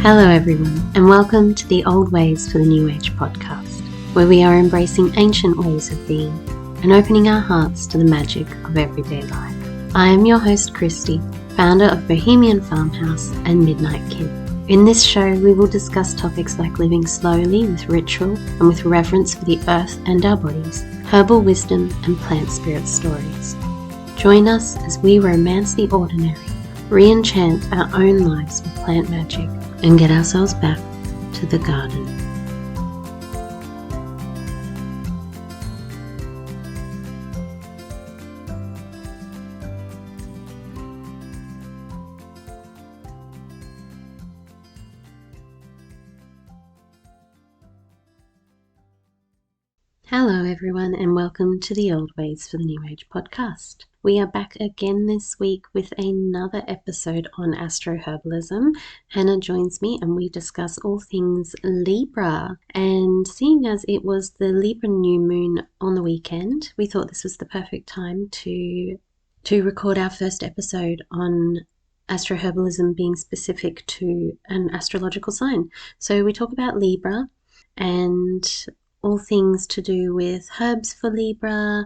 Hello everyone, and welcome to the Old Ways for the New Age podcast, where we are embracing ancient ways of being and opening our hearts to the magic of everyday life. I am your host Kristy, founder of Bohemian Farmhouse and Midnight Kin. In this show, we will discuss topics like living slowly with ritual and with reverence for the earth and our bodies, herbal wisdom and plant spirit stories. Join us as we romance the ordinary, re-enchant our own lives with plant magic, and get ourselves back to the garden. Hello everyone, and welcome to the Old Ways for the New Age podcast. We are back again this week with another episode on Astro Herbalism. Hannah joins me and we discuss all things Libra. And seeing as it was the Libra new moon on the weekend, we thought this was the perfect time to record our first episode on Astro Herbalism being specific to an astrological sign. So we talk about Libra and all things to do with herbs for Libra,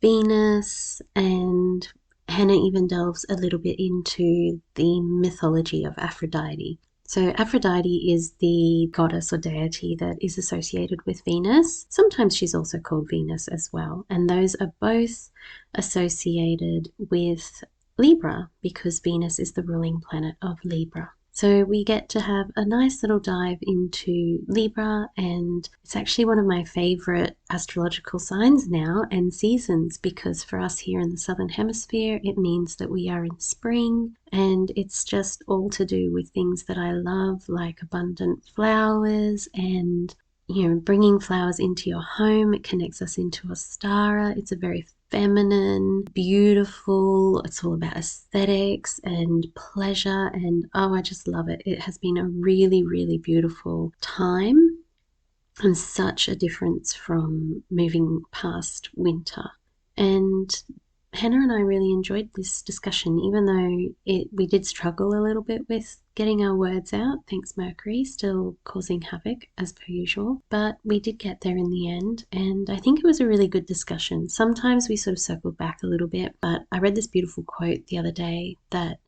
Venus, and Hannah even delves a little bit into the mythology of Aphrodite. So Aphrodite is the goddess or deity that is associated with Venus. Sometimes she's also called Venus as well. And those are both associated with Libra because Venus is the ruling planet of Libra. So we get to have a nice little dive into Libra, and it's actually one of my favorite astrological signs now and seasons, because for us here in the southern hemisphere it means that we are in spring, and it's just all to do with things that I love, like abundant flowers and bringing flowers into your home. It connects us into Ostara. It's a very feminine, beautiful, it's all about aesthetics and pleasure, and I just love it. It has been a really, really beautiful time and such a difference from moving past winter. And Hannah and I really enjoyed this discussion, even though we did struggle a little bit with getting our words out. Thanks Mercury, still causing havoc as per usual. But we did get there in the end, and I think it was a really good discussion. Sometimes we sort of circled back a little bit, but I read this beautiful quote the other day that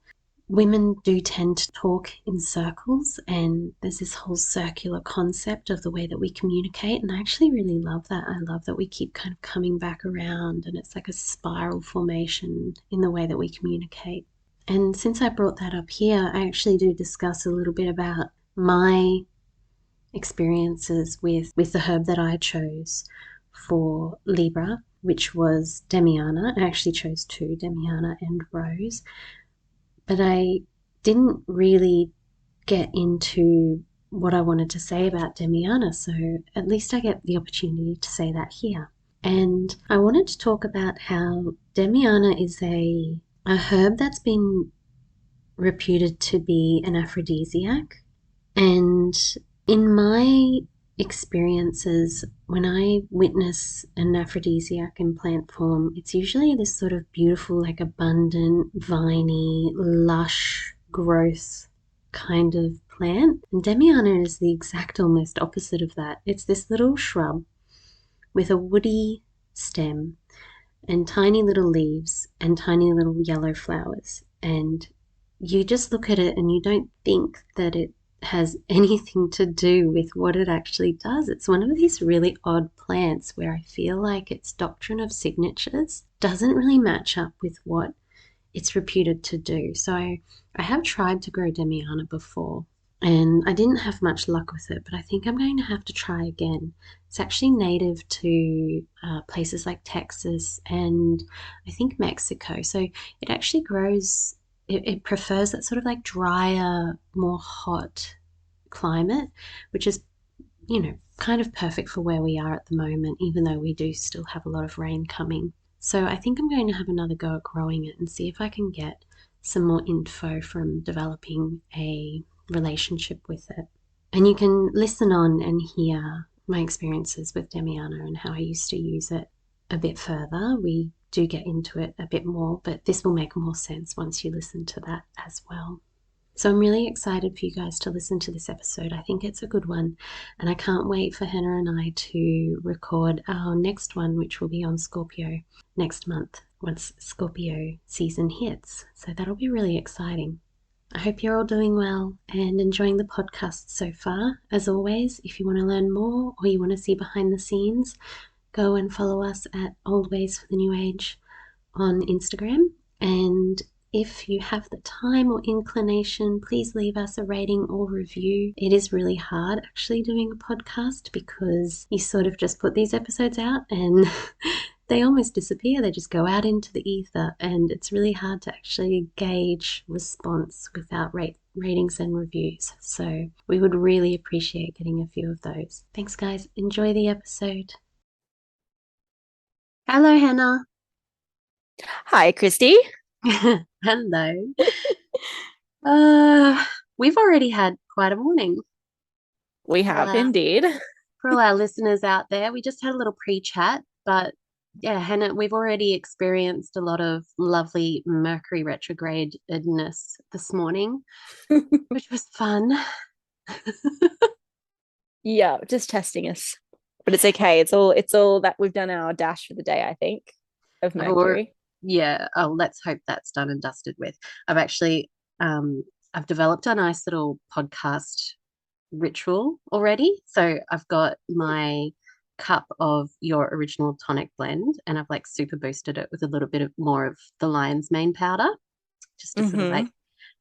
women do tend to talk in circles, and there's this whole circular concept of the way that we communicate, and I actually really love that. I love that we keep kind of coming back around, and it's like a spiral formation in the way that we communicate. And since I brought that up here, I actually do discuss a little bit about my experiences with the herb that I chose for Libra, which was Demiana. I actually chose two, Demiana and Rose. But I didn't really get into what I wanted to say about Demiana, so at least I get the opportunity to say that here. And I wanted to talk about how Demiana is a herb that's been reputed to be an aphrodisiac. And in my experiences, when I witness an aphrodisiac in plant form, it's usually this sort of beautiful, like abundant, viney, lush growth kind of plant. And Demiana is the exact almost opposite of that. It's this little shrub with a woody stem and tiny little leaves and tiny little yellow flowers. And you just look at it and you don't think that it has anything to do with what it actually does. It's one of these really odd plants where I feel like its doctrine of signatures doesn't really match up with what it's reputed to do. So I have tried to grow Demiana before and I didn't have much luck with it, but I think I'm going to have to try again. It's actually native to places like Texas and I think Mexico. So it actually grows, it prefers that sort of like drier, more hot climate, which is, kind of perfect for where we are at the moment, even though we do still have a lot of rain coming. So I think I'm going to have another go at growing it and see if I can get some more info from developing a relationship with it. And you can listen on and hear my experiences with Demiana and how I used to use it a bit further. We do get into it a bit more, but this will make more sense once you listen to that as well. So I'm really excited for you guys to listen to this episode. I think it's a good one, and I can't wait for Hannah and I to record our next one, which will be on Scorpio next month once Scorpio season hits. So that'll be really exciting. I hope you're all doing well and enjoying the podcast so far. As always, if you want to learn more or you want to see behind the scenes, go and follow us at Old Ways for the New Age on Instagram. And if you have the time or inclination, please leave us a rating or review. It is really hard actually doing a podcast because you sort of just put these episodes out and they almost disappear. They just go out into the ether, and it's really hard to actually gauge response without ratings and reviews. So we would really appreciate getting a few of those. Thanks, guys. Enjoy the episode. Hello, Hannah. Hi, Kristy. Hello. We've already had quite a morning. We have indeed. For all our listeners out there, we just had a little pre-chat, but yeah, Hannah, we've already experienced a lot of lovely Mercury retrograde-ness this morning, which was fun. Yeah, just testing us. But it's okay. It's all that we've done our dash for the day, I think, of Mercury. Let's hope that's done and dusted with. I've developed a nice little podcast ritual already. So I've got my cup of your original tonic blend, and I've like super boosted it with a little bit of more of the lion's mane powder, just to sort of like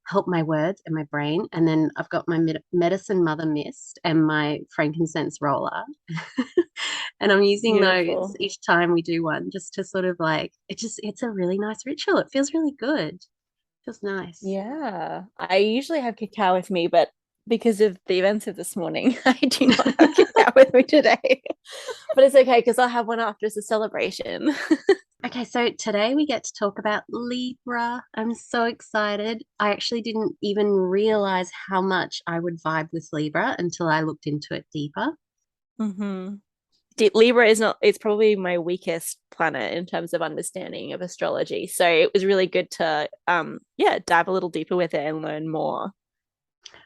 help my words and my brain. And then I've got my medicine mother mist and my frankincense roller. And I'm using those each time we do one, just to sort of like, it's a really nice ritual. It feels really good. It feels nice. Yeah. I usually have cacao with me, but because of the events of this morning, I do not have cacao with me today. But it's okay because I'll have one after as a celebration. Okay, so today we get to talk about Libra. I'm so excited. I actually didn't even realize how much I would vibe with Libra until I looked into it deeper. Libra it's probably my weakest planet in terms of understanding of astrology. So it was really good to dive a little deeper with it and learn more.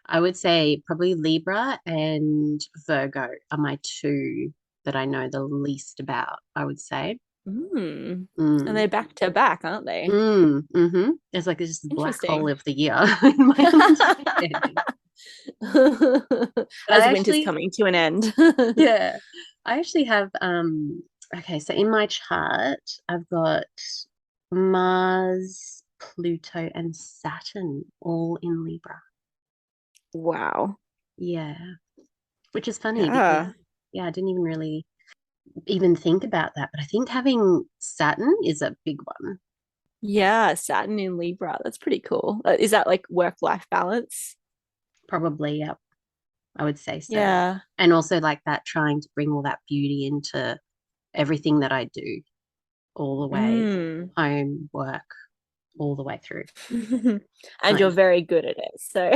I would say probably Libra and Virgo are my two that I know the least about, I would say. And they're back to back, aren't they? It's like this black hole of the year in my understanding. As winter's coming to an end. Yeah. I actually have so in my chart I've got Mars, Pluto, and Saturn all in Libra. Wow. Yeah. Which is funny because I didn't even really even think about that, but I think having Saturn is a big one. Yeah, Saturn in Libra. That's pretty cool. Is that like work-life balance? Probably, yeah. I would say so. Yeah. And also like that trying to bring all that beauty into everything that I do all the way home, work, all the way through. And you're very good at it. So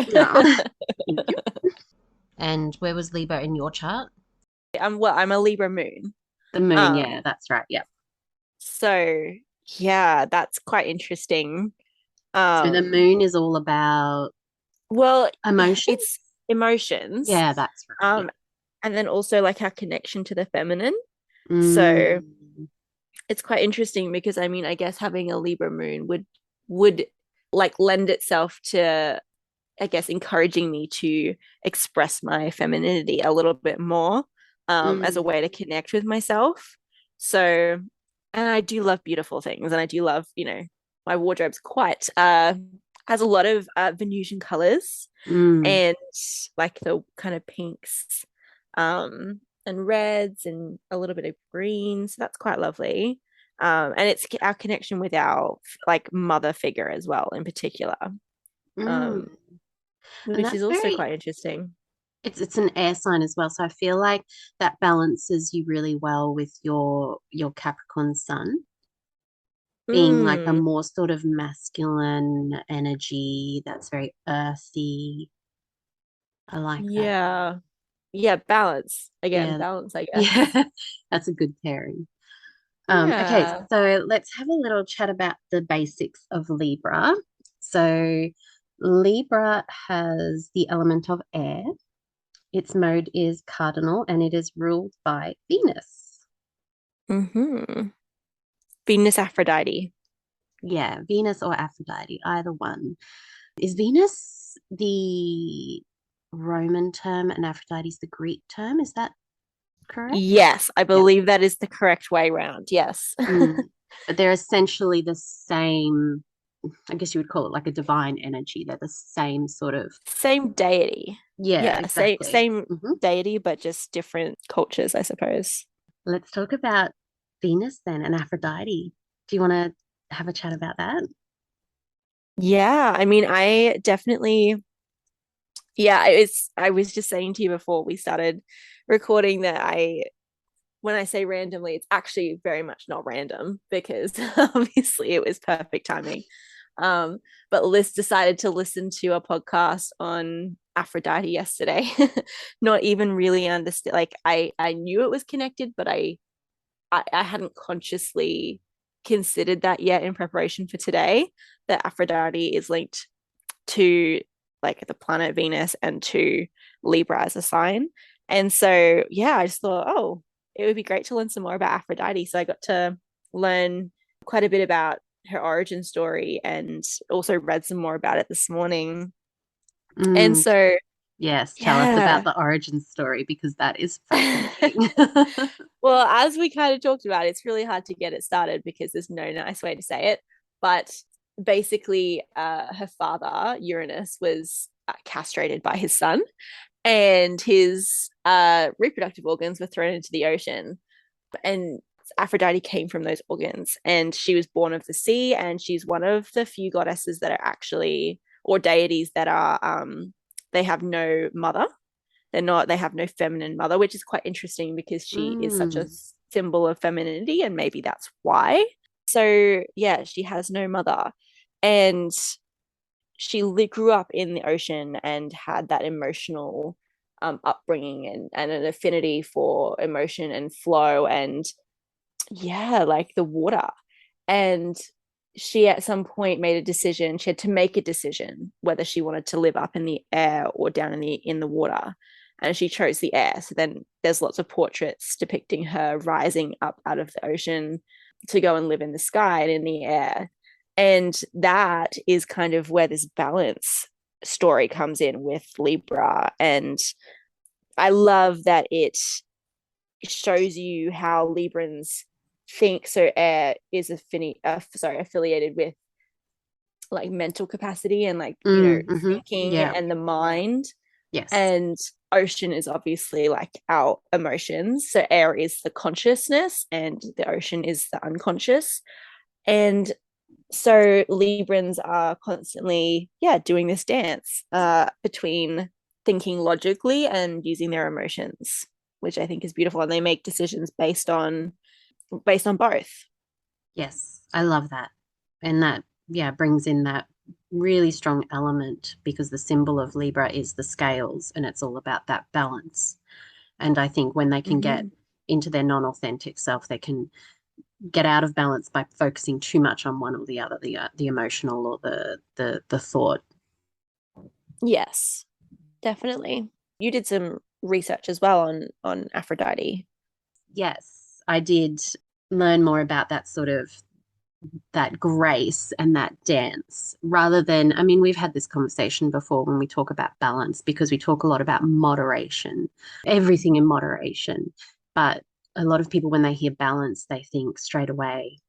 And where was Libra in your chart? I'm a Libra moon. The moon, yeah, that's right. Yeah. So yeah, that's quite interesting. So the moon is all about emotions. It's emotions. Yeah, that's right. And then also like our connection to the feminine. So it's quite interesting because I mean, I guess having a Libra moon would like lend itself to, I guess, encouraging me to express my femininity a little bit more as a way to connect with myself. So, and I do love beautiful things, and I do love, my wardrobe's quite has a lot of Venusian colors and like the kind of pinks and reds and a little bit of green. So that's quite lovely. And it's our connection with our like mother figure as well, in particular, which is also quite interesting. It's an air sign as well, so I feel like that balances you really well with your Capricorn sun being like a more sort of masculine energy that's very earthy. I like that. Yeah, balance again. Balance, I guess. Yeah, that's a good pairing. Okay, so let's have a little chat about the basics of Libra. So Libra has the element of air. Its mode is cardinal and it is ruled by Venus. Mm-hmm. Venus Aphrodite. Yeah, Venus or Aphrodite, either one. Is Venus the Roman term and Aphrodite's the Greek term? Is that correct? Yes, I Yeah. believe that is the correct way round. Yes. Mm. But they're essentially the same, I guess you would call it like a divine energy. They're the same sort of, Same deity. yeah, Yeah, same exactly. same deity, but just different cultures, I suppose. Let's talk about Venus then and Aphrodite. Do you want to have a chat about that? Yeah, I mean, I definitely, yeah, I was just saying to you before we started recording that when I say randomly, it's actually very much not random because obviously it was perfect timing. Um, but Liz decided to listen to a podcast on Aphrodite yesterday, not even really understand. Like I knew it was connected, but I hadn't consciously considered that yet in preparation for today. That Aphrodite is linked to like the planet Venus and to Libra as a sign. And so, yeah, I just thought, oh, it would be great to learn some more about Aphrodite. So I got to learn quite a bit about her origin story and also read some more about it this morning. And Mm, so, yes, tell us about yeah. the origin story because that is fascinating. Well, as we kind of talked about, it's really hard to get it started because there's no nice way to say it. But basically, her father, Uranus, was castrated by his son, and his reproductive organs were thrown into the ocean. And Aphrodite came from those organs, and she was born of the sea, and she's one of the few goddesses that are actually, or deities that are, they have no mother. They have no feminine mother, which is quite interesting because she is such a Mm, symbol of femininity, and maybe that's why. So, yeah, she has no mother. And she grew up in the ocean and had that emotional upbringing and an affinity for emotion and flow and, yeah, like the water. And she at some point made a decision. She had to make a decision whether she wanted to live up in the air or down in the water, and she chose the air. So then there's lots of portraits depicting her rising up out of the ocean to go and live in the sky and in the air. And that is kind of where this balance story comes in with Libra. And I love that it shows you how Librans think. So air is affiliated with like mental capacity and like, thinking yeah, and the mind. yes, And ocean is obviously like our emotions. So air is the consciousness and the ocean is the unconscious. And so Librans are constantly, yeah, doing this dance between thinking logically and using their emotions, which I think is beautiful. And they make decisions based on both. yes. I love that. And that, yeah, brings in that really strong element because the symbol of Libra is the scales and it's all about that balance. And I think when they can get Mm-hmm. into their non-authentic self, they can get out of balance by focusing too much on one or the other, the emotional or the thought. Yes, definitely. You did some research as well on Aphrodite. Yes, I did learn more about that sort of that grace and that dance rather than, I mean, we've had this conversation before when we talk about balance because we talk a lot about moderation, everything in moderation. But a lot of people, when they hear balance, they think straight away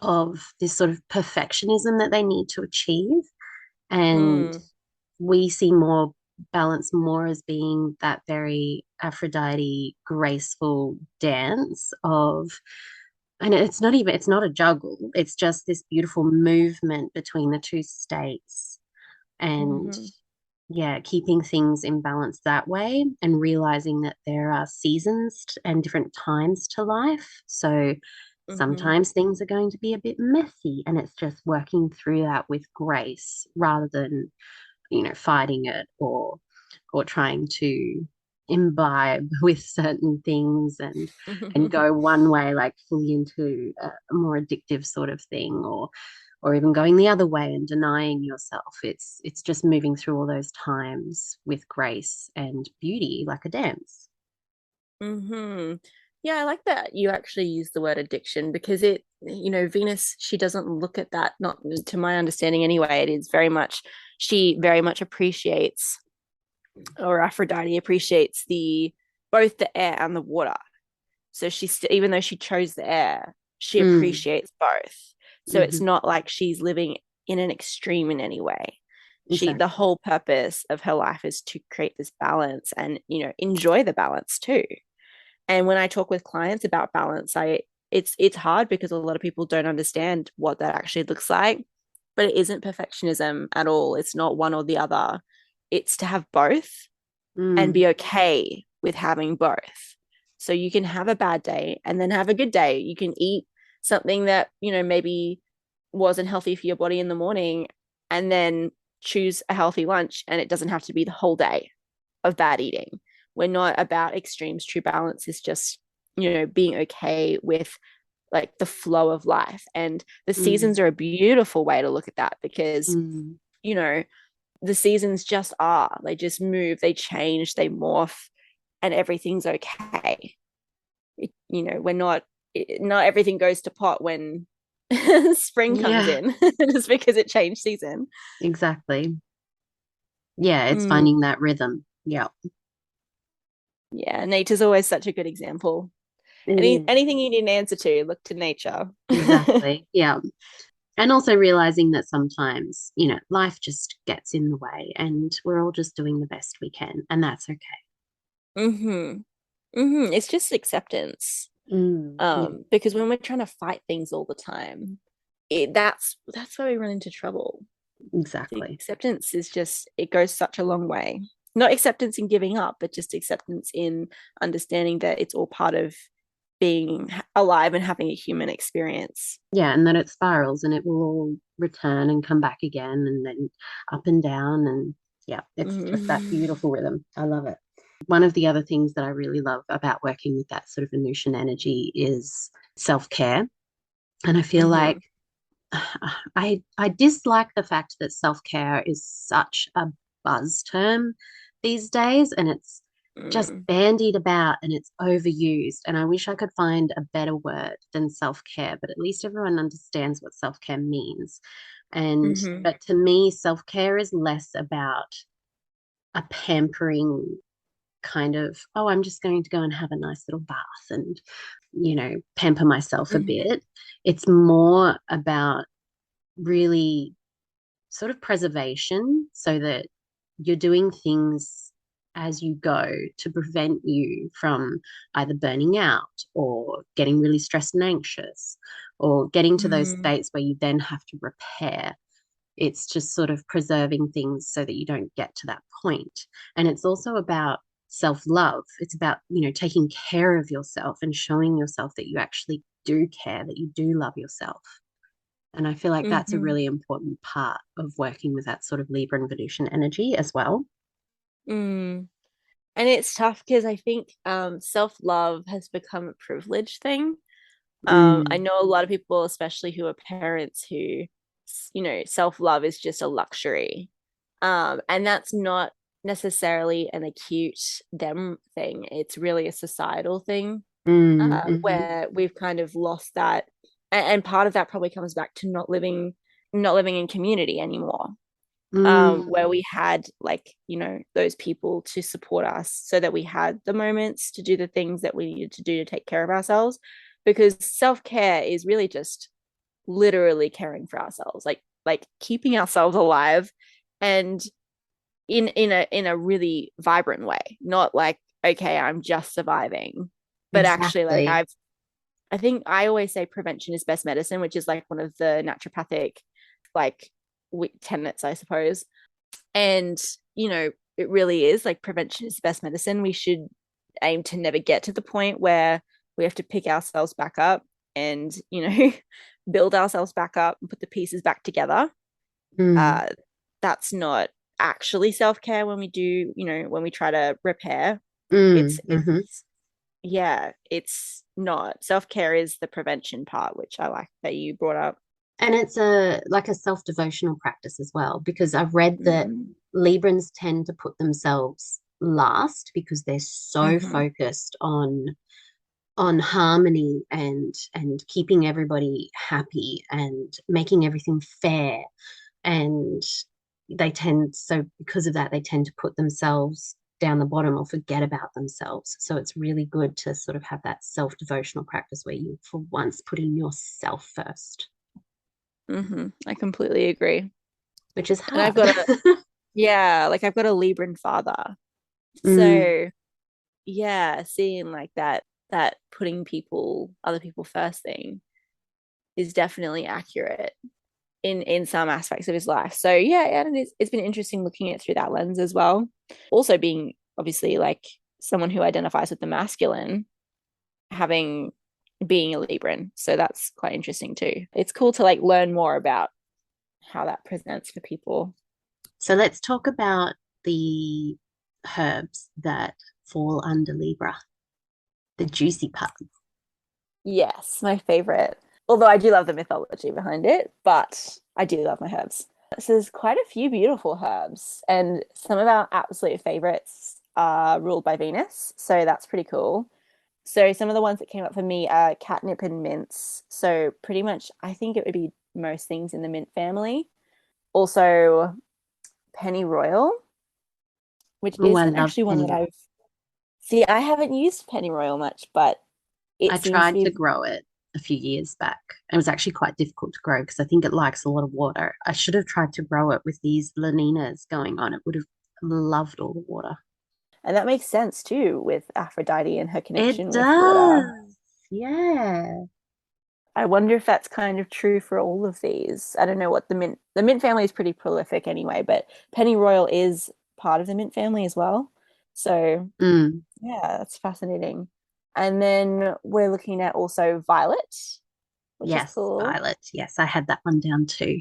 of this sort of perfectionism that they need to achieve. And Mm, we see more balance more as being that very Aphrodite graceful dance of, and it's not a juggle, it's just this beautiful movement between the two states. And mm-hmm, yeah, keeping things in balance that way and realizing that there are seasons and different times to life. So mm-hmm, sometimes things are going to be a bit messy and it's just working through that with grace rather than, fighting it or trying to imbibe with certain things and go one way, like fully into a more addictive sort of thing, or even going the other way and denying yourself. It's just moving through all those times with grace and beauty like a dance. Mm-hmm. Yeah, I like that you actually use the word addiction because Venus, she doesn't look at that, not to my understanding anyway. It is very much, she very much appreciates, or Aphrodite appreciates both the air and the water. So even though she chose the air, she Mm, appreciates both. So it's hmm. not like she's living in an extreme in any way. The Exactly. whole purpose of her life is to create this balance and, enjoy the balance too. And when I talk with clients about balance, it's hard because a lot of people don't understand what that actually looks like. But it isn't perfectionism at all. It's not one or the other. It's to have both and Mm, be okay with having both. So you can have a bad day and then have a good day. You can eat something that, maybe wasn't healthy for your body in the morning and then choose a healthy lunch, and it doesn't have to be the whole day of bad eating. We're not about extremes. True balance is just, being okay with like the flow of life. And the mm, seasons are a beautiful way to look at that because, mm. you know, the seasons just are. They just move, they change, they morph, and everything's okay. We're not everything goes to pot when spring comes Yeah, in just because it changed season. exactly. Yeah, it's Mm, finding that rhythm. Yeah, yeah, nature's always such a good example. it is. Anything you need an answer to, look to nature. Exactly. Yeah. And also realizing that sometimes, life just gets in the way and we're all just doing the best we can, and that's okay. Mm-hmm. Mm-hmm. It's just acceptance. Yeah, Because when we're trying to fight things all the time, that's where we run into trouble. The exactly. acceptance is just, it goes such a long way. Not acceptance in giving up, but just acceptance in understanding that it's all part of being alive and having a human experience. Yeah, and that it spirals and it will all return and come back again and then up and down. And yeah, it's just that Mm-hmm. beautiful rhythm. I love it. One of the other things that I really love about working with that sort of Venusian energy is self-care. And I feel Mm-hmm. like I dislike the fact that self-care is such a buzz term these days, and it's just Mm-hmm. bandied about and it's overused. And I wish I could find a better word than self-care, but at least everyone understands what self-care means. And Mm-hmm. but to me, self-care is less about a pampering kind of, oh, I'm just going to go and have a nice little bath and, pamper myself a Mm-hmm. bit. It's more about really sort of preservation so that you're doing things as you go to prevent you from either burning out or getting really stressed and anxious or getting to those Mm-hmm. states where you then have to repair. It's just sort of preserving things so that you don't get to that point. And it's also about self love. It's about, taking care of yourself and showing yourself that you actually do care, that you do love yourself. And I feel like that's a Mm-hmm. really important part of working with that sort of Libra and Venusian energy as well. Mm. And it's tough because I think self-love has become a privilege thing. I Mm, know a lot of people, especially who are parents, who, self-love is just a luxury. And that's not necessarily an acute them thing. It's really a societal thing, mm-hmm, where we've kind of lost that. And part of that probably comes back to not living in community anymore. Where mm, we had, like, those people to support us so that we had the moments to do the things that we needed to do to take care of ourselves, because self-care is really just literally caring for ourselves, like keeping ourselves alive, and in a really vibrant way, not like, okay, I'm just surviving, but actually, like, exactly. I think I always say prevention is best medicine, which is like one of the naturopathic, like, tenets, I suppose. And, it really is like prevention is the best medicine. We should aim to never get to the point where we have to pick ourselves back up and, build ourselves back up and put the pieces back together. Mm, Uh, that's not actually self care when we do, when we try to repair. Mm-hmm. Yeah, it's not. Self-care is the prevention part, which I like that you brought up. And it's a like a self-devotional practice as well, because I've read that Mm. Librans tend to put themselves last because they're so Hmm. focused on harmony and keeping everybody happy and making everything fair. And because of that, they tend to put themselves down the bottom or forget about themselves. So it's really good to sort of have that self-devotional practice where you for once putting yourself first, I completely agree. which is And I've hard. got a, yeah, like I've got a Libran father. Mm, So yeah, seeing like that putting other people first thing is definitely accurate in some aspects of his life. So yeah, and it's been interesting looking at it through that lens as well. Also being obviously like someone who identifies with the masculine, having being a Libran. So that's quite interesting too. It's cool to like learn more about how that presents for people. so let's talk about the herbs that fall under Libra, the juicy part. Yes, my favorite. Although I do love the mythology behind it, but I do love my herbs. So there's quite a few beautiful herbs, and some of our absolute favorites are ruled by Venus. So that's pretty cool. So some of the ones that came up for me are catnip and mints. So pretty much, I think it would be most things in the mint family. Also, pennyroyal, which Oh, I isn't love actually one that pennyroyal. I've see. I haven't used pennyroyal much, but I it seems to tried to be. grow it a few years back. It was actually quite difficult to grow because I think it likes a lot of water. I should have tried to grow it with these laninas going on. It would have loved all the water. And that makes sense too with Aphrodite and her It connection with water. does. Yeah. I wonder if that's kind of true for all of these. I don't know what the mint family is pretty prolific anyway, but pennyroyal is part of the mint family as well. So Mm. yeah, that's fascinating. And then we're looking at also violet, which is Yes, cool, violet. Yes, I had that one down too.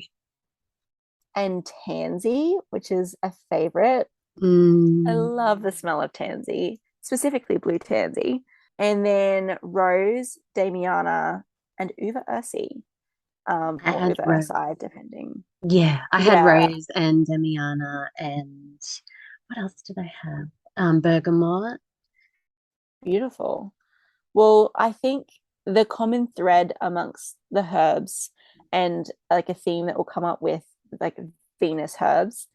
and tansy, which is a favorite. I Mm. love the smell of tansy, specifically blue tansy. And then rose, damiana, and uva ursi, I or had uva rose. ursi, depending. Yeah, I had Yeah, rose and Demiana and what else did I have? Bergamot. beautiful. Well, I think the common thread amongst the herbs and like a theme that will come up with like Venus herbs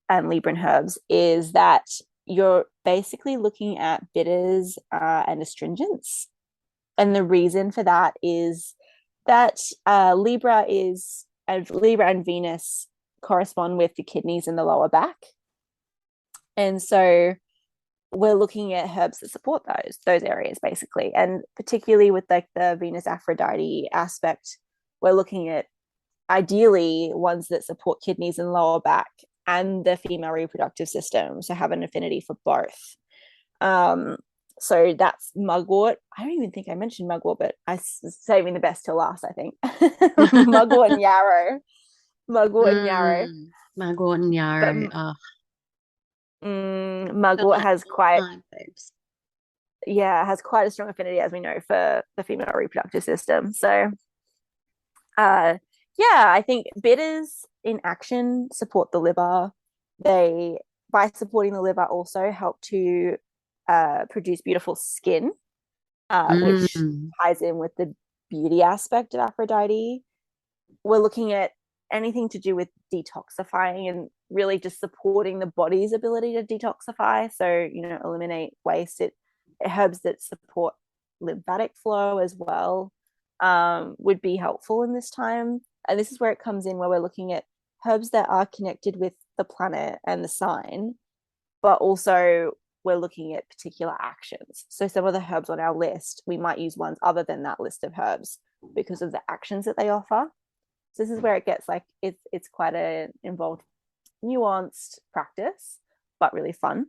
and Libran herbs is that you're basically looking at bitters and astringents. And the reason for that is that Libra and Venus correspond with the kidneys and the lower back. And so we're looking at herbs that support those areas basically. And particularly with like the Venus Aphrodite aspect, we're looking at ideally ones that support kidneys and lower back and the female reproductive system, so have an affinity for both. Um, so that's mugwort. I don't even think I mentioned mugwort, but I was saving the best till last, I think. Mugwort and yarrow. Mugwort and yarrow. Margot and But Yarrow. mugwort has Delightful. quite, My babes. yeah, has quite a strong affinity, as we know, for the female reproductive system. So, uh, yeah, I think bitters in action support the liver. They, by supporting the liver, also help to produce beautiful skin, which Mm. ties in with the beauty aspect of Aphrodite. We're looking at anything to do with detoxifying and really just supporting the body's ability to detoxify. So, eliminate waste. It herbs that support lymphatic flow as well would be helpful in this time. And this is where it comes in, where we're looking at herbs that are connected with the planet and the sign, but also we're looking at particular actions. So some of the herbs on our list, we might use ones other than that list of herbs because of the actions that they offer. So this is where it gets like it's quite an involved, nuanced practice, but really fun.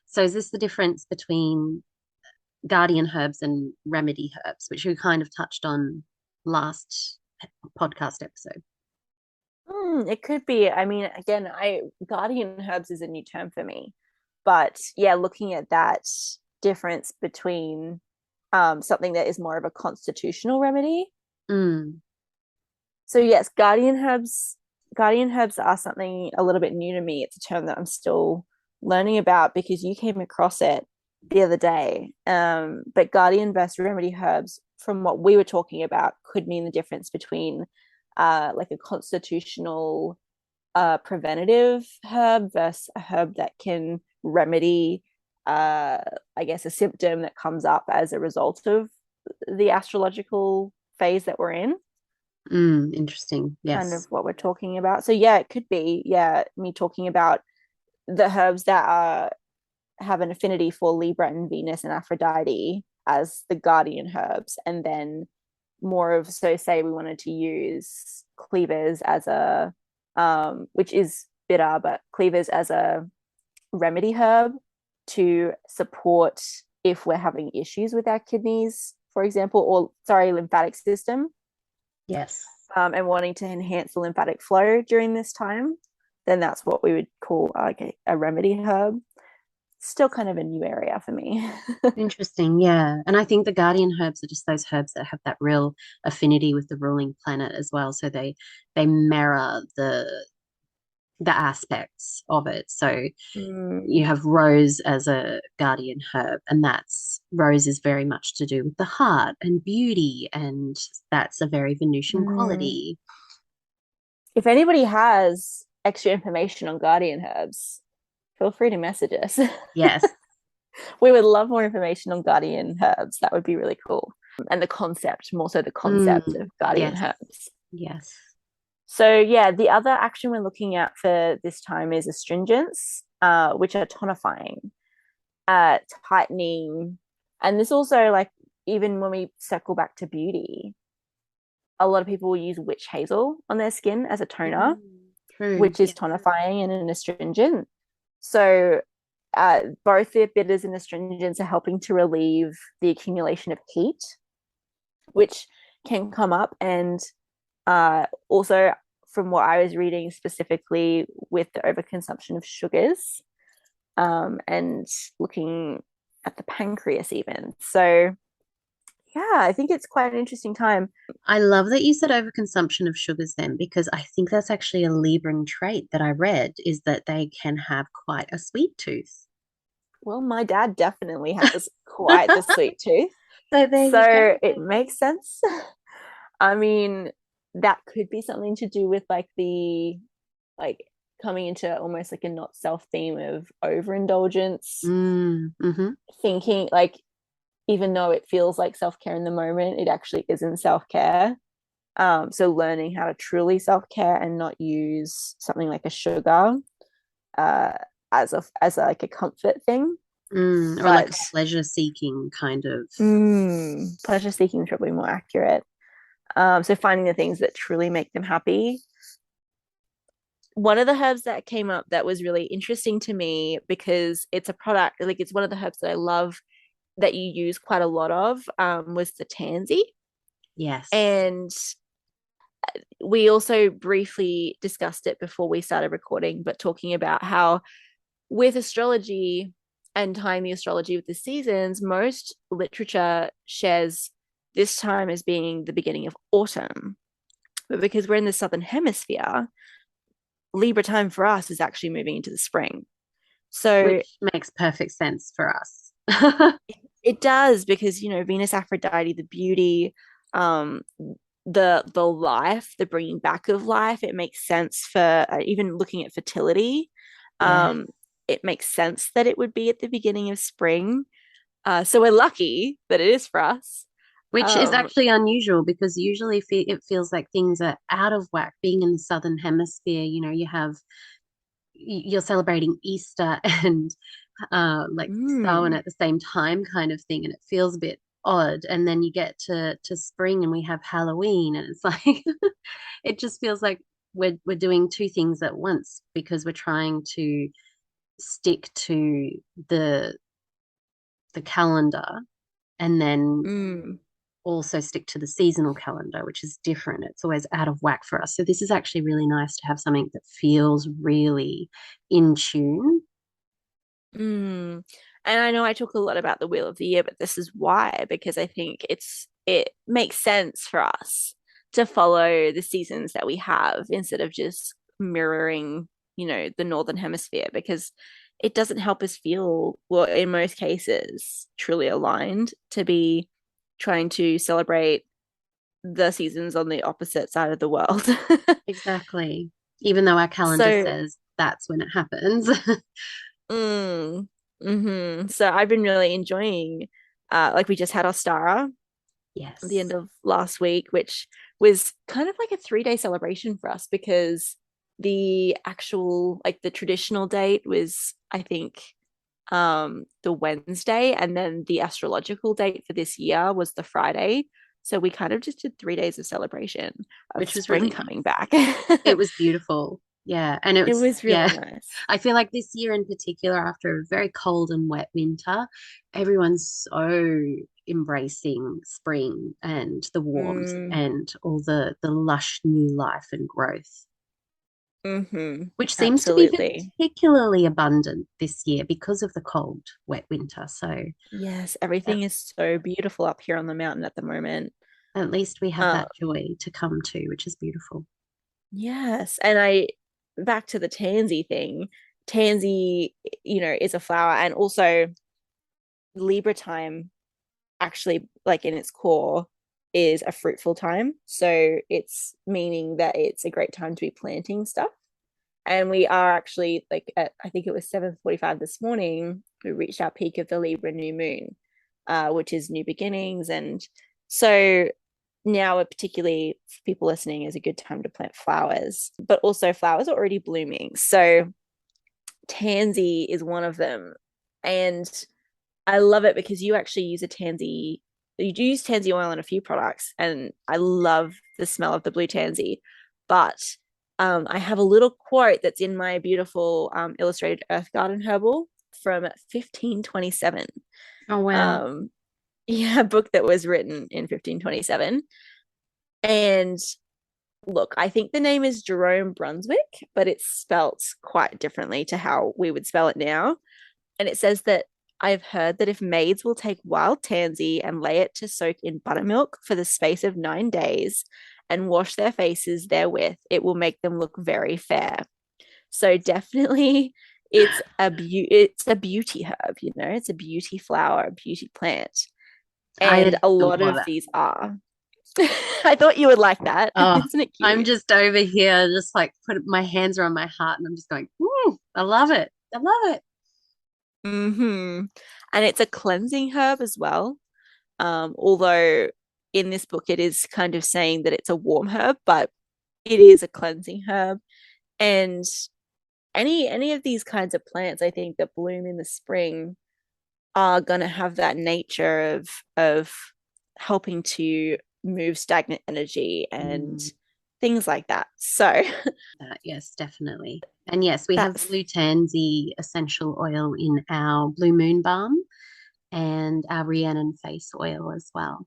So is this the difference between guardian herbs and remedy herbs, which we kind of touched on last podcast episode? It could be. I mean, again, I guardian herbs is a new term for me. But yeah, looking at that difference between something that is more of a constitutional remedy. Mm. So yes, guardian herbs are something a little bit new to me. It's a term that I'm still learning about because you came across it the other day. But guardian versus remedy herbs, from what we were talking about, could mean the difference between like a constitutional preventative herb versus a herb that can remedy I guess a symptom that comes up as a result of the astrological phase that we're in. Interesting. Kind of Yes. what we're talking about. So yeah, it could be, yeah, me talking about the herbs that are have an affinity for Libra and Venus and Aphrodite as the guardian herbs, and then more of, so say we wanted to use cleavers as a which is bitter, but cleavers as a remedy herb to support if we're having issues with our kidneys, for example, or sorry, lymphatic system, Yes. and wanting to enhance the lymphatic flow during this time, then that's what we would call like a remedy herb. Still kind of a new area for me. Interesting. Yeah. And I think the guardian herbs are just those herbs that have that real affinity with the ruling planet as well. So they mirror the aspects of it. So you have rose as a guardian herb, and that's rose is very much to do with the heart and beauty, and that's a very Venusian Mm. quality. If anybody has extra information on guardian herbs, feel free to message us. Yes. We would love more information on guardian herbs. That would be really cool. And the concept, more so the concept Mm, of guardian yes. herbs. Yes. So, yeah, the other action we're looking at for this time is astringents, which are tonifying, tightening. And this also, like, even when we circle back to beauty, a lot of people will use witch hazel on their skin as a toner, True. which is Yes. tonifying and an astringent. So, both the bitters and astringents are helping to relieve the accumulation of heat, which can come up. And also, from what I was reading specifically with the overconsumption of sugars, and looking at the pancreas, even. So, yeah, I think it's quite an interesting time. I love that you said overconsumption of sugars then, because I think that's actually a Libran trait that I read is that they can have quite a sweet tooth. Well, my dad definitely has quite the sweet tooth. So there you So go. it makes sense. I mean, that could be something to do with like the like coming into almost like a not self theme of overindulgence, Mm-hmm. thinking like even though it feels like self-care in the moment, it actually isn't self-care. So learning how to truly self-care and not use something like a sugar uh as like a comfort thing. Or like But a pleasure seeking kind of. pleasure seeking is probably more accurate. So finding the things that truly make them happy. One of the herbs that came up that was really interesting to me because it's a product, like it's one of the herbs that I love that you use quite a lot of, was the tansy. Yes. And we also briefly discussed it before we started recording, but talking about how with astrology and tying the astrology with the seasons, most literature shares this time as being the beginning of autumn. But because we're in the southern hemisphere, Libra time for us is actually moving into the spring. So Which makes perfect sense for us. it does because Venus Aphrodite, the beauty, um, the life, the bringing back of life. It makes sense for even looking at fertility. Yeah. It makes sense that it would be at the beginning of spring. So we're lucky that it is for us. Which is Um, actually unusual because usually it feels like things are out of whack. Being in the southern hemisphere, you have you're celebrating Easter and like Samhain mm, at the same time kind of thing, and it feels a bit odd. And then you get to spring and we have Halloween, and it's like it just feels like we're doing two things at once because we're trying to stick to the the calendar and then mm. also stick to the seasonal calendar, which is different. It's always out of whack for us. So this is actually really nice to have something that feels really in tune. Mm. And I know I talk a lot about the wheel of the year, but this is why, because I think it makes sense for us to follow the seasons that we have instead of just mirroring, the northern hemisphere, because it doesn't help us feel, well, in most cases, truly aligned to be trying to celebrate the seasons on the opposite side of the world. Exactly. Even though our calendar So, says that's when it happens. mm, so I've been really enjoying, like we just had Ostara at the Yes. end of last week, which was kind of like a 3-day celebration for us because the actual, like the traditional date was, I think, the Wednesday, and then the astrological date for this year was the Friday. So we kind of just did 3 days of celebration of Which was spring really coming nice. back. It was beautiful. Yeah. And it It was, was yeah. really nice. I feel like this year in particular, after a very cold and wet winter, everyone's so embracing spring and the warmth Mm, and all the lush new life and growth, which seems to be absolutely. particularly abundant this year because of the cold, wet winter. So Yes, at, everything is so beautiful up here on the mountain at the moment. at least we have Um, that joy to come to, which is beautiful. yes, and back to the tansy thing. Tansy, is a flower, and also Libra time actually, like in its core, is a fruitful time. So it's meaning that it's a great time to be planting stuff. And we are actually like at, I think it was 7:45 this morning, we reached our peak of the Libra new moon, which is new beginnings. And so now, particularly for people listening, is a good time to plant flowers, but also flowers are already blooming. So tansy is one of them. And I love it because you actually use a tansy. You do use tansy oil in a few products, and I love the smell of the blue tansy. But I have a little quote that's in my beautiful illustrated Earth Garden Herbal from 1527. Oh, wow. Um, yeah, a book that was written in 1527. And look, I think the name is Jerome Brunswick, but it's spelt quite differently to how we would spell it now. And it says that I've heard that if maids will take wild tansy and lay it to soak in buttermilk for the space of 9 days and wash their faces therewith, it will make them look very fair. So definitely it's a beauty herb, it's a beauty flower, a beauty plant. I And a lot adore of that. these are. I thought you would like that. Oh, Isn't it I'm cute? just over here, just like put my hands around my heart, and I'm just going, I love it. I love it. And it's a cleansing herb as well. Although in this book it is kind of saying that it's a warm herb, but it is a cleansing herb. And any of these kinds of plants, I think, that bloom in the spring are gonna have that nature of helping to move stagnant energy and Mm, things like that. So that, yes, definitely. And yes, we have that's blue tansy essential oil in our blue moon balm and our Rhiannon face oil as well.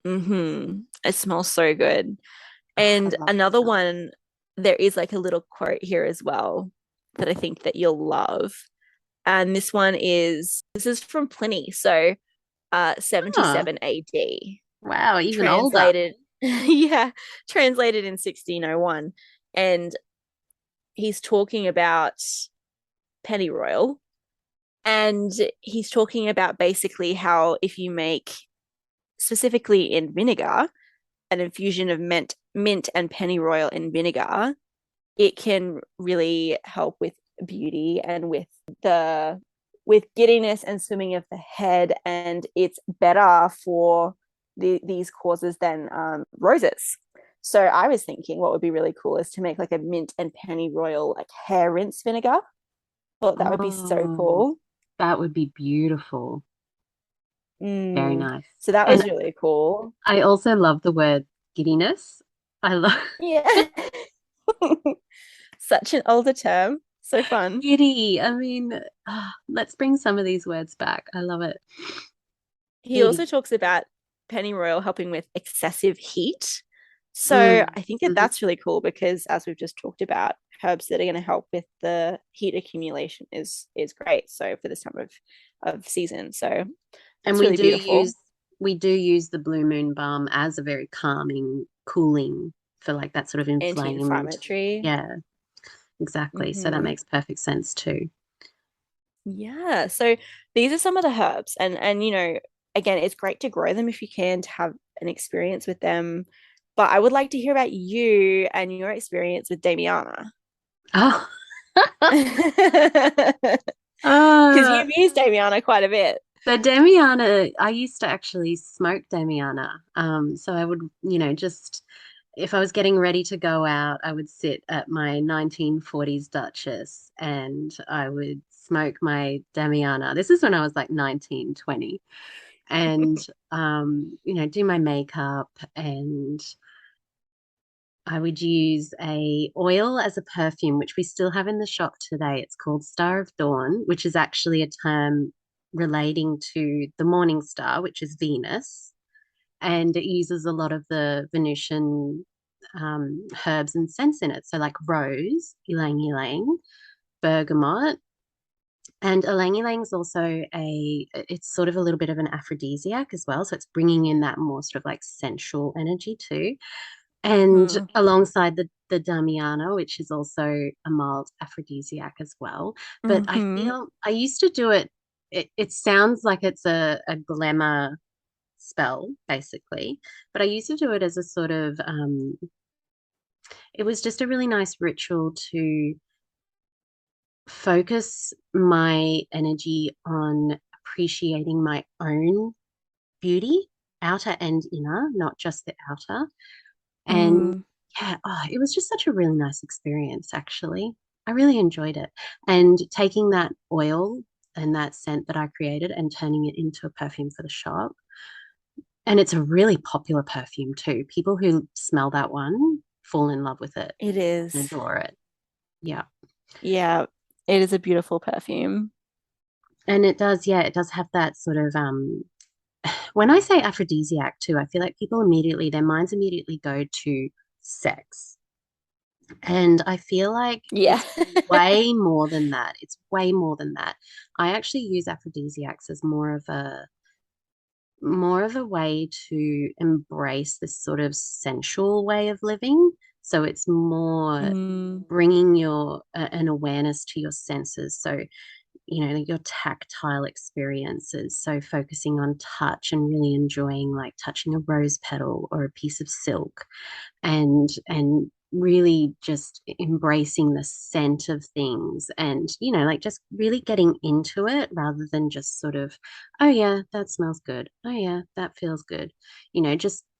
it smells so good. Oh, I And love the another smell. one, there is like a little quote here as well that I think that you'll love. And this is from Pliny, so Oh, 77 AD, wow, even older. translated, yeah, translated in 1601. And he's talking about pennyroyal. And he's talking about basically how if you make, specifically in vinegar, an infusion of mint and pennyroyal in vinegar, it can really help with beauty and with giddiness and swimming of the head, and it's better for these causes than roses. So I was thinking what would be really cool is to make like a mint and pennyroyal like hair rinse vinegar. Thought that would be so Oh, cool. that would be beautiful. Very Mm. nice. So that was And really cool. I also love the word giddiness. I love Yeah. Such an older term. So fun. giddy. I mean, let's bring some of these words back. I love it. He also Giddy. talks about pennyroyal helping with excessive heat. So Mm. I think that Mhm. that's really cool because as we've just talked about, herbs that are going to help with the heat accumulation is great. So for this time of season. So And it's really beautiful. we do use the blue moon balm as a very calming, cooling for like that sort of inflamed. Anti-inflammatory. Yeah, exactly. So that Hmm. makes perfect sense too. Yeah. So these are some of the herbs and again, it's great to grow them if you can to have an experience with them. But I would like to hear about you and your experience with Damiana. Oh, Because uh, you've used Damiana quite a bit. so Damiana, I used to actually smoke Damiana. So I would, just if I was getting ready to go out, I would sit at my 1940s Duchess and I would smoke my Damiana. This is when I was like 19, 20, and do my makeup, and I would use a oil as a perfume, which we still have in the shop today. It's called Star of Dawn, which is actually a term relating to the morning star, which is Venus. And it uses a lot of the Venusian herbs and scents in it. So like rose, ylang ylang, bergamot. And ylang ylang is also it's sort of a little bit of an aphrodisiac as well. So it's bringing in that more sort of like sensual energy too. And Hmm. alongside the Damiana, which is also a mild aphrodisiac as well. But I Hmm. feel I used to do it, it sounds like it's a glamour spell, basically. But I used to do it as a sort of, it was just a really nice ritual to focus my energy on appreciating my own beauty, outer and inner, not just the outer. And Mm. yeah, it was just such a really nice experience, actually. I really enjoyed it. And taking that oil and that scent that I created and turning it into a perfume for the shop. And it's a really popular perfume too. People who smell that one fall in love with it It and is. adore it. Yeah. Yeah, it is a beautiful perfume. And it does, yeah, it does have that sort of when I say aphrodisiac too, I feel like people immediately, their minds immediately go to sex. And I feel like Yeah. it's way more than that. It's way more than that. I actually use aphrodisiacs as more of a way to embrace this sort of sensual way of living. So it's more Mm. bringing an awareness to your senses. So your tactile experiences. So focusing on touch and really enjoying like touching a rose petal or a piece of silk, and really just embracing the scent of things, and like just really getting into it rather than just sort of, oh yeah, that smells good, oh yeah, that feels good,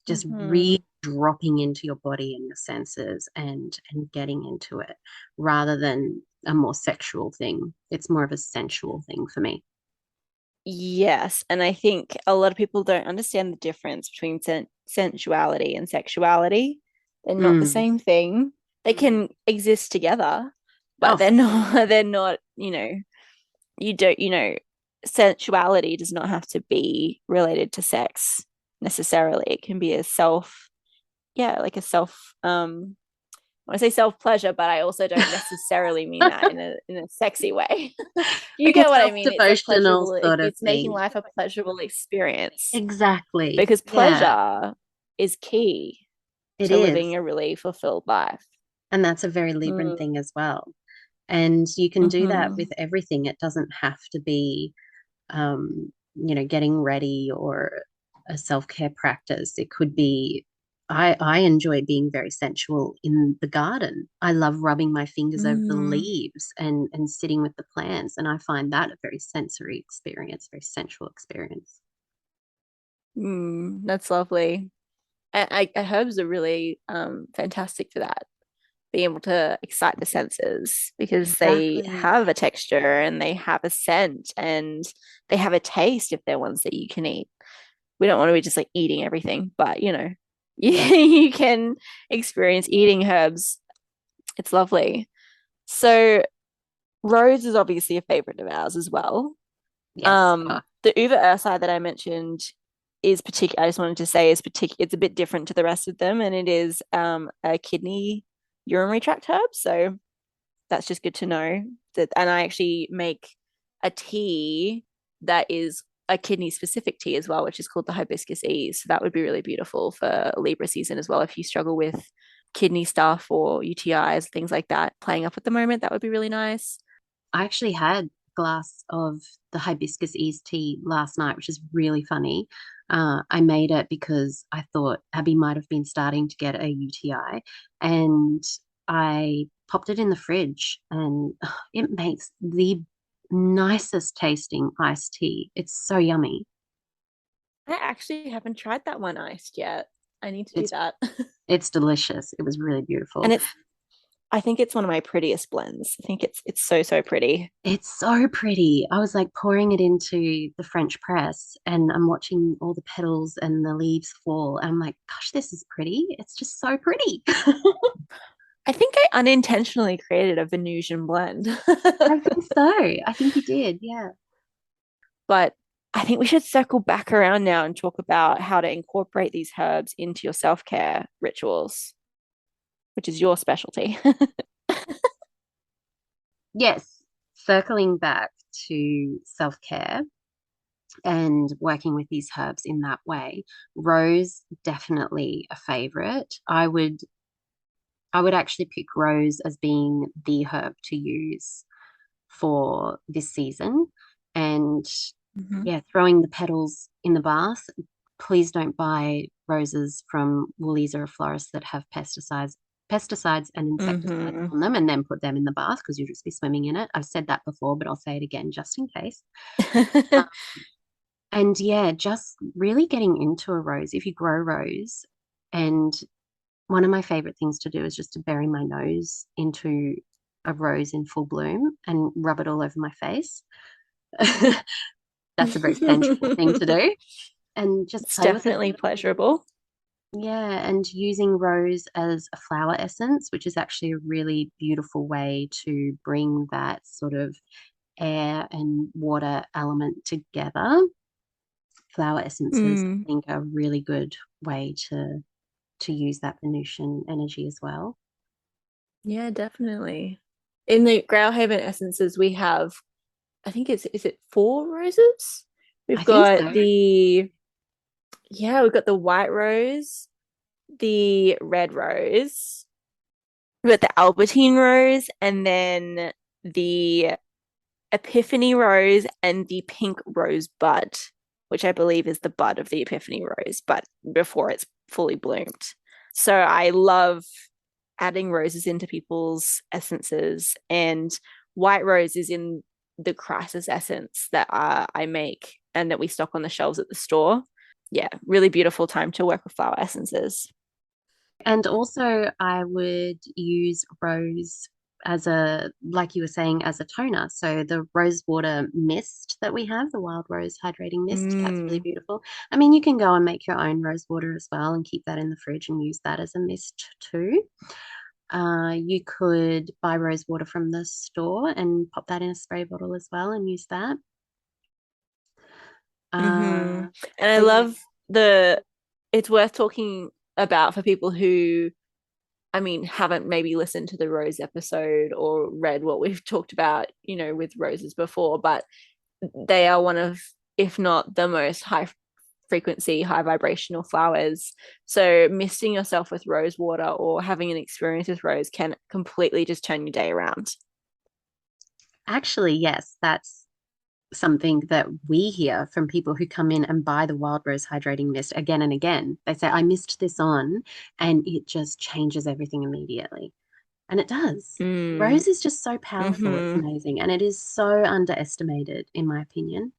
just really Hmm. dropping into your body and your senses, and getting into it rather than a more sexual thing. It's more of a sensual thing for me. Yes, and I think a lot of people don't understand the difference between sensuality and sexuality. They're not the Mm. same thing. They Mm. can exist together, Oh, but they're for sure. not, they're not, you don't, sensuality does not have to be related to sex necessarily. It can be a self, yeah, like a self, I say self pleasure, but I also don't necessarily mean that in a sexy way. You Like a get what I mean? It's a self-devotional pleasurable, sort of it's making thing. life a pleasurable experience Exactly. because Yeah, pleasure is key it to is. living a really fulfilled life. And that's a very Libran Mm. thing as well. And you can do that with Hmm. everything. It doesn't have to be, getting ready or a self-care practice. It could be, I enjoy being very sensual in the garden. I love rubbing my fingers over the Mm. leaves and sitting with the plants. And I find that a very sensory experience, very sensual experience. Mm. That's lovely. Herbs are really fantastic for that, being able to excite the senses because they Exactly. have a texture and they have a scent and they have a taste if they're ones that you can eat. We don't want to be just like eating everything, but you, Yeah. you can experience eating herbs. It's lovely. So rose is obviously a favorite of ours as well. Yes. The Uva ursi that I mentioned is particular. I just wanted to say is particular. It's a bit different to the rest of them, and it is a kidney urinary tract herb. So that's just good to know. That, and I actually make a tea that is a kidney specific tea as well, which is called the hibiscus ease. So that would be really beautiful for Libra season as well. If you struggle with kidney stuff or UTIs, things like that, playing up at the moment, that would be really nice. I actually had a glass of the hibiscus ease tea last night, which is really funny. I made it because I thought Abby might have been starting to get a UTI, and I popped it in the fridge, and it makes the nicest tasting iced tea. It's so yummy. I actually haven't tried that one iced yet. I need to do It's that. it's delicious. It was really And beautiful. it's I think it's one of my prettiest blends. I think it's so so pretty. It's so pretty. I was like pouring it into the French press and I'm watching all the petals and the leaves fall. I'm like, gosh, this is pretty. It's just so pretty. I think I unintentionally created a Venusian blend. I think so. I think you did. Yeah. But I think we should circle back around now and talk about how to incorporate these herbs into your self-care rituals, which is your specialty. Yes. Circling back to self-care and working with these herbs in that way. Rose, definitely a favorite. I would actually pick rose as being the herb to use for this season. And Mhm. yeah, throwing the petals in the bath. Please don't buy roses from Woolies or a florist that have pesticides and insecticides Mhm. on them and then put them in the bath because you'll just be swimming in it. I've said that before, but I'll say it again just in case. Um, and yeah, just really getting into a rose. If you grow rose, and one of my favorite things to do is just to bury my nose into a rose in full bloom and rub it all over my face. That's a very sensual thing to do. And just It's play with it. definitely pleasurable. Yeah, and using rose as a flower essence, which is actually a really beautiful way to bring that sort of air and water element together. Flower essences, I Mm. think, are a really good way to use that Venusian energy as well. Yeah, definitely. In the Grailhaven essences, we have, I think it's, is it four roses? I We've think got so. we've got the white rose, the red rose, we've got the Albertine rose, and then the Epiphany rose and the pink rose bud, which I believe is the bud of the Epiphany rose, but before it's fully bloomed. So I love adding roses into people's essences, and white rose is in the crisis essence that I make and that we stock on the shelves at the store. Yeah, really beautiful time to work with flower essences. And also, I would use rose as a, like you were saying, as a toner. So the rose water mist that we have, the wild rose hydrating mist, that's really Mm. beautiful. I mean, you can go and make your own rose water as well and keep that in the fridge and use that as a mist too. You could buy rose water from the store and pop that in a spray bottle as well and use that. Mm-hmm. Uh, And I so yeah, love the, it's worth talking about for people who, I mean, haven't maybe listened to the rose episode or read what we've talked about, with roses before, but they are one of, if not the most high frequency, high vibrational flowers. So misting yourself with rose water or having an experience with rose can completely just turn your day around. actually, yes, that's something that we hear from people who come in and buy the wild rose hydrating mist again and again. They say, I missed this on, and it just changes everything immediately. And it does. Mm. Rose is just so powerful. It's Mm-hmm. amazing. And it is so underestimated, in my opinion.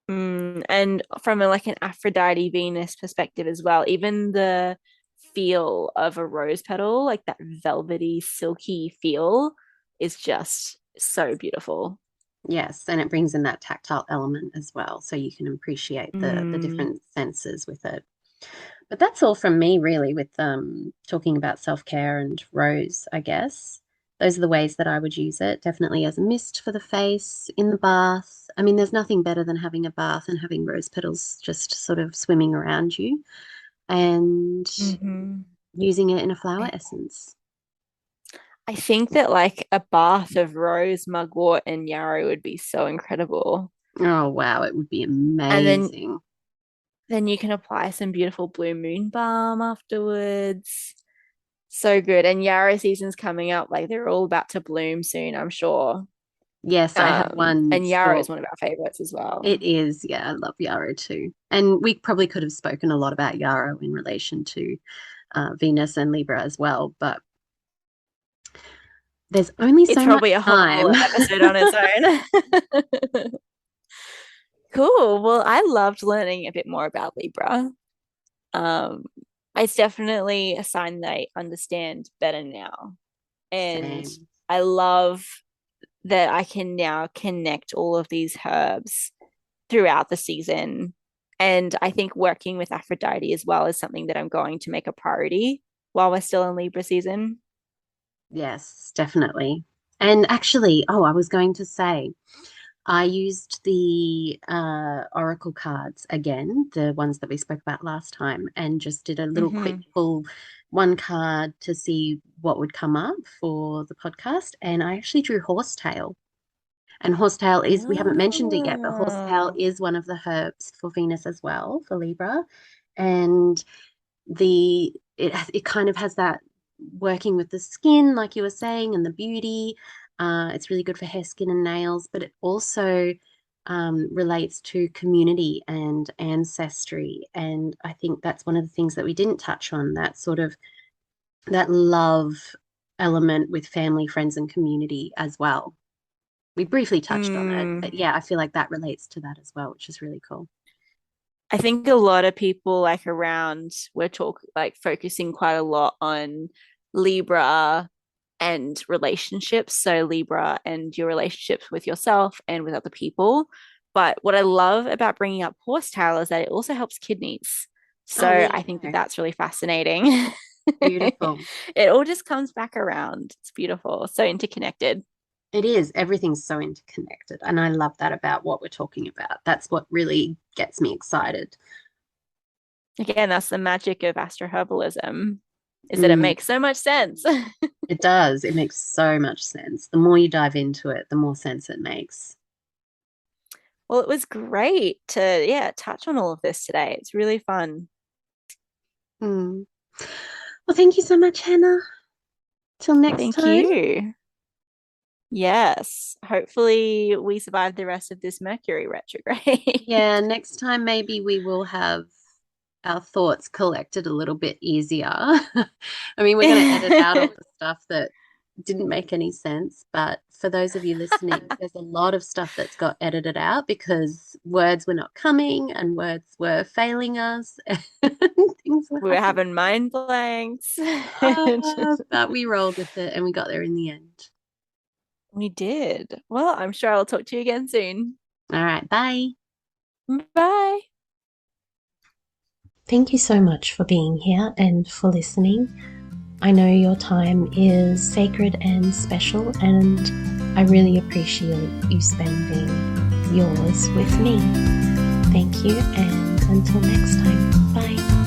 And from like an Aphrodite Venus perspective as well, even the feel of a rose petal, like that velvety, silky feel, is just so beautiful. Yes, and it brings in that tactile element as well, so you can appreciate the Mm. different senses with it. But that's all from me, really, with talking about self care and rose, I guess. Those are the ways that I would use it. Definitely as a mist for the face, in the bath. I mean, there's nothing better than having a bath and having rose petals just sort of swimming around you, and using it in a flower essence. I think that like a bath of rose, mugwort, and yarrow would be so incredible. Oh, wow, it would be And amazing. then you can apply some beautiful blue moon balm afterwards. So good. And yarrow season's coming up. Like they're all about to bloom soon, I'm sure. Yes, I have one And yarrow is stalk. one of our favorites as well. It is, yeah, I love yarrow too. And we probably could have spoken a lot about yarrow in relation to Venus and Libra as well, but there's only It's so much probably a whole time. episode on its own. Cool. Well, I loved learning a bit more about Libra. Um, it's definitely a sign that I understand better now. And Same. I love that I can now connect all of these herbs throughout the season. And I think working with Aphrodite as well is something that I'm going to make a priority while we're still in Libra season. Yes, definitely. And actually, oh, I was going to say, I used the Oracle cards again, the ones that we spoke about last time, and just did a little quick pull, one card to see what would come up for the podcast. And I actually drew horsetail. And horsetail is, we haven't mentioned it yet, but horsetail Oh. is one of the herbs for Venus as well, for Libra. And it kind of has that working with the skin, like you were saying, and the beauty. It's really good for hair, skin, and nails, but it also relates to community and ancestry. And I think that's one of the things that we didn't touch on, that sort of that love element with family, friends, and community as well. We briefly touched on it, but yeah, I feel like that relates to that as well, which is really cool. I think a lot of people like around we're focusing quite a lot on Libra and relationships. So Libra and your relationships with yourself and with other people. But what I love about bringing up horsetail is that it also helps kidneys. Oh, So there I you think that go. that's really fascinating. Beautiful. It all just comes back around. It's beautiful. So interconnected. It is. Everything's so interconnected. And I love that about what we're talking about. That's what really gets me excited. Again, that's the magic of Astro Herbalism, is that it Mm, makes so much sense. it does. It makes so much sense. The more you dive into it, the more sense it makes. Well, it was great to, yeah, touch on all of this today. It's really fun. Mm. Well, thank you so much, Hannah. Till next Thank time. you. Yes. Hopefully we survive the rest of this Mercury retrograde. Yeah, next time maybe we will have our thoughts collected a little bit easier. I mean, we're going to edit out all the stuff that didn't make any sense, but for those of you listening, there's a lot of stuff that's got edited out because words were not coming and words were failing us and things were We were happening. having mind blanks. But we rolled with it and we got there in the end. We did. Well, I'm sure I'll talk to you again soon. All right, bye. Bye. Thank you so much for being here and for listening. I know your time is sacred and special, and I really appreciate you spending yours with me. Thank you, and until next time, bye.